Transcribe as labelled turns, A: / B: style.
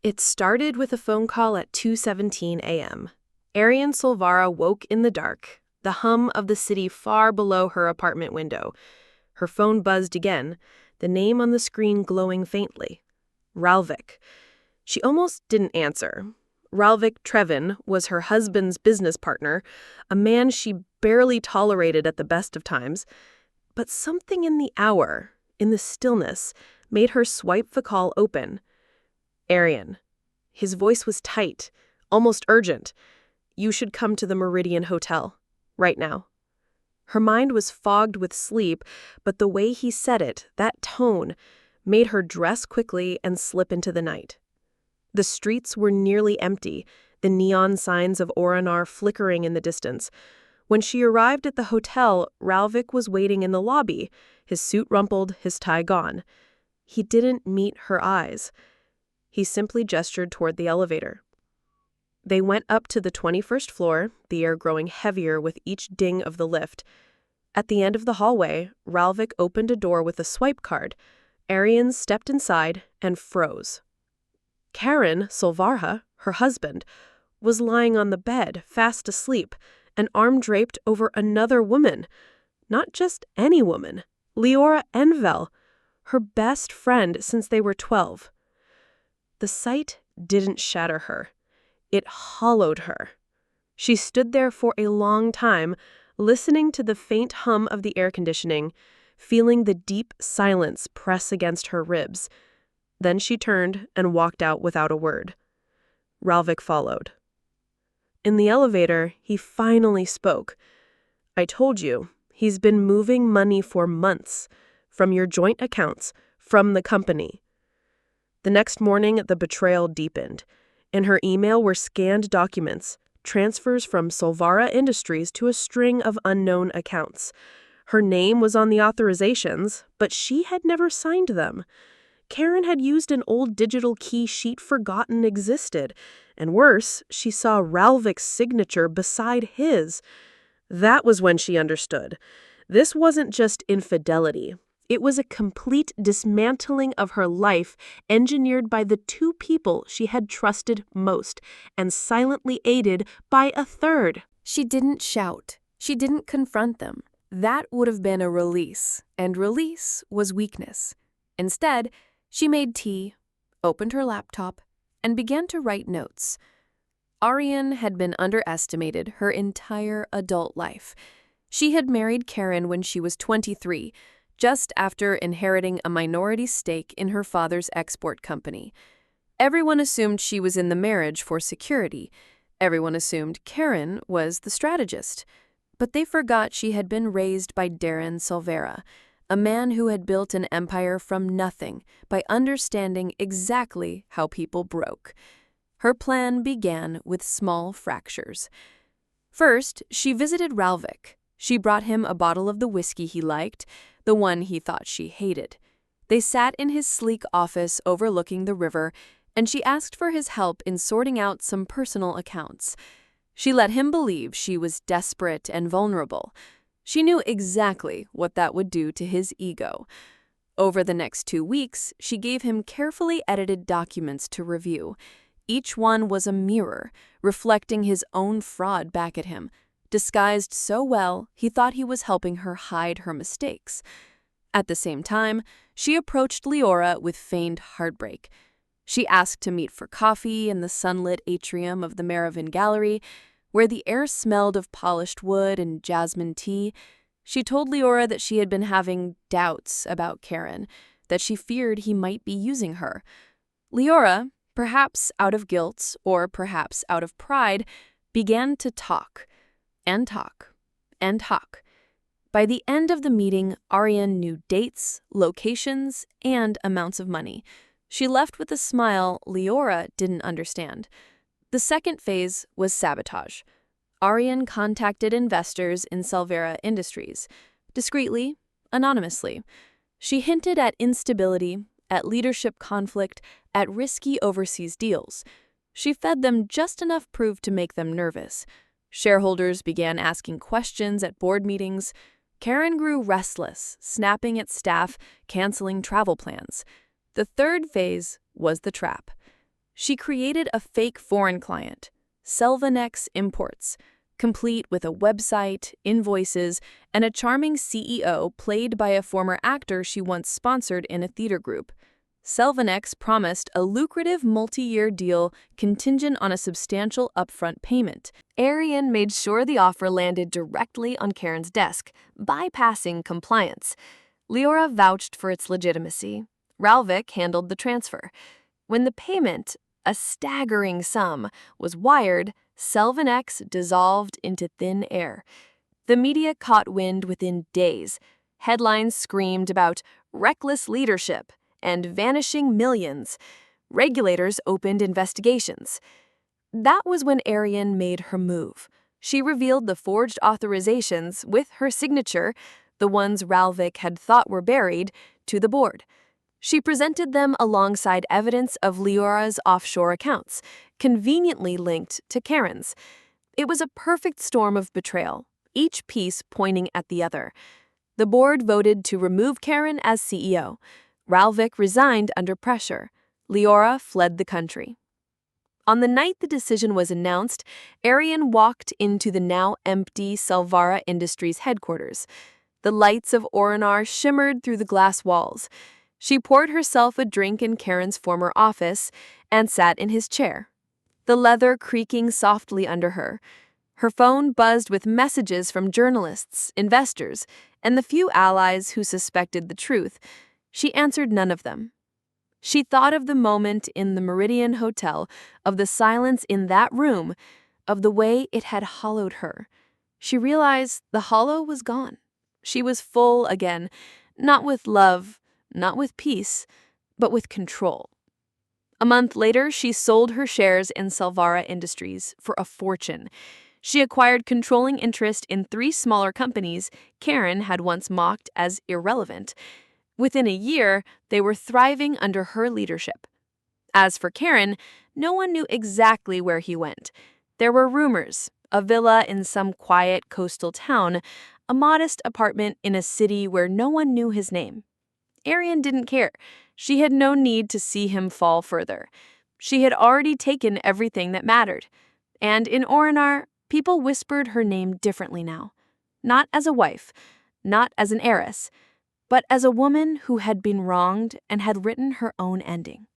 A: It started with a phone call at 2:17 a.m. Arian Solvara woke in the dark, the hum of the city far below her apartment window. Her phone buzzed again, the name on the screen glowing faintly. Ralvik. She almost didn't answer. Ralvik Trevin was her husband's business partner, a man she barely tolerated at the best of times. But something in the hour, in the stillness, made her swipe the call open. Arian. His voice was tight, almost urgent. You should come to the Meridian Hotel, right now. Her mind was fogged with sleep, but the way he said it, that tone, made her dress quickly and slip into the night. The streets were nearly empty, the neon signs of Oranar flickering in the distance. When she arrived at the hotel, Ralvik was waiting in the lobby, his suit rumpled, his tie gone. He didn't meet her eyes. He simply gestured toward the elevator. They went up to the 21st floor, the air growing heavier with each ding of the lift. At the end of the hallway, Ralvik opened a door with a swipe card. Arian stepped inside and froze. Karen Solvara, her husband, was lying on the bed, fast asleep, an arm draped over another woman. Not just any woman, Leora Envel, her best friend since they were 12. The sight didn't shatter her. It hollowed her. She stood there for a long time, listening to the faint hum of the air conditioning, feeling the deep silence press against her ribs. Then she turned and walked out without a word. Ralvik followed. In the elevator, he finally spoke. I told you, he's been moving money for months, from your joint accounts, from the company. The next morning, the betrayal deepened. In her email were scanned documents, transfers from Solvara Industries to a string of unknown accounts. Her name was on the authorizations, but she had never signed them. Karen had used an old digital key she'd forgotten existed, and worse, she saw Ralvik's signature beside his. That was when she understood. This wasn't just infidelity. It was a complete dismantling of her life engineered by the two people she had trusted most and silently aided by a third.
B: She didn't shout. She didn't confront them. That would have been a release, and release was weakness. Instead, she made tea, opened her laptop, and began to write notes. Arian had been underestimated her entire adult life. She had married Karen when she was 23, just after inheriting a minority stake in her father's export company. Everyone assumed she was in the marriage for security. Everyone assumed Karen was the strategist. But they forgot she had been raised by Darren Solvara, a man who had built an empire from nothing by understanding exactly how people broke. Her plan began with small fractures. First, she visited Ralvik. She brought him a bottle of the whiskey he liked, the one he thought she hated. They sat in his sleek office overlooking the river, and she asked for his help in sorting out some personal accounts. She let him believe she was desperate and vulnerable. She knew exactly what that would do to his ego. Over the next 2 weeks, she gave him carefully edited documents to review. Each one was a mirror, reflecting his own fraud back at him, disguised so well he thought he was helping her hide her mistakes. At the same time, she approached Leora with feigned heartbreak. She asked to meet for coffee in the sunlit atrium of the Meravin Gallery, where the air smelled of polished wood and jasmine tea. She told Leora that she had been having doubts about Karen, that she feared he might be using her. Leora, perhaps out of guilt or perhaps out of pride, began to talk, and talk, and talk. By the end of the meeting, Arian knew dates, locations, and amounts of money. She left with a smile Leora didn't understand. The second phase was sabotage. Arian contacted investors in Solvara Industries, discreetly, anonymously. She hinted at instability, at leadership conflict, at risky overseas deals. She fed them just enough proof to make them nervous. Shareholders began asking questions at board meetings. Karen grew restless, snapping at staff, canceling travel plans. The third phase was the trap. She created a fake foreign client, Selvanex Imports, complete with a website, invoices, and a charming CEO played by a former actor she once sponsored in a theater group. Selvanex promised a lucrative multi-year deal contingent on a substantial upfront payment. Arian made sure the offer landed directly on Karen's desk, bypassing compliance. Leora vouched for its legitimacy. Ralvik handled the transfer. When the payment, a staggering sum, was wired, Selvanex dissolved into thin air. The media caught wind within days. Headlines screamed about reckless leadership and vanishing millions. Regulators opened investigations. That was when Arian made her move. She revealed the forged authorizations with her signature, the ones Ralvik had thought were buried, to the board. She presented them alongside evidence of Leora's offshore accounts, conveniently linked to Karen's. It was a perfect storm of betrayal, each piece pointing at the other. The board voted to remove Karen as CEO. Ralvik resigned under pressure. Leora fled the country. On the night the decision was announced, Arian walked into the now empty Salvara Industries headquarters. The lights of Orinar shimmered through the glass walls. She poured herself a drink in Karen's former office and sat in his chair, the leather creaking softly under her. Her phone buzzed with messages from journalists, investors, and the few allies who suspected the truth. She answered none of them. She thought of the moment in the Meridian Hotel, of the silence in that room, of the way it had hollowed her. She realized the hollow was gone. She was full again, not with love, not with peace, but with control. A month later, she sold her shares in Salvara Industries for a fortune. She acquired controlling interest in 3 smaller companies Karen had once mocked as irrelevant. Within a year, they were thriving under her leadership. As for Karen, no one knew exactly where he went. There were rumors, a villa in some quiet coastal town, a modest apartment in a city where no one knew his name. Arian didn't care. She had no need to see him fall further. She had already taken everything that mattered. And in Orinar, people whispered her name differently now. Not as a wife, not as an heiress, but as a woman who had been wronged and had written her own ending.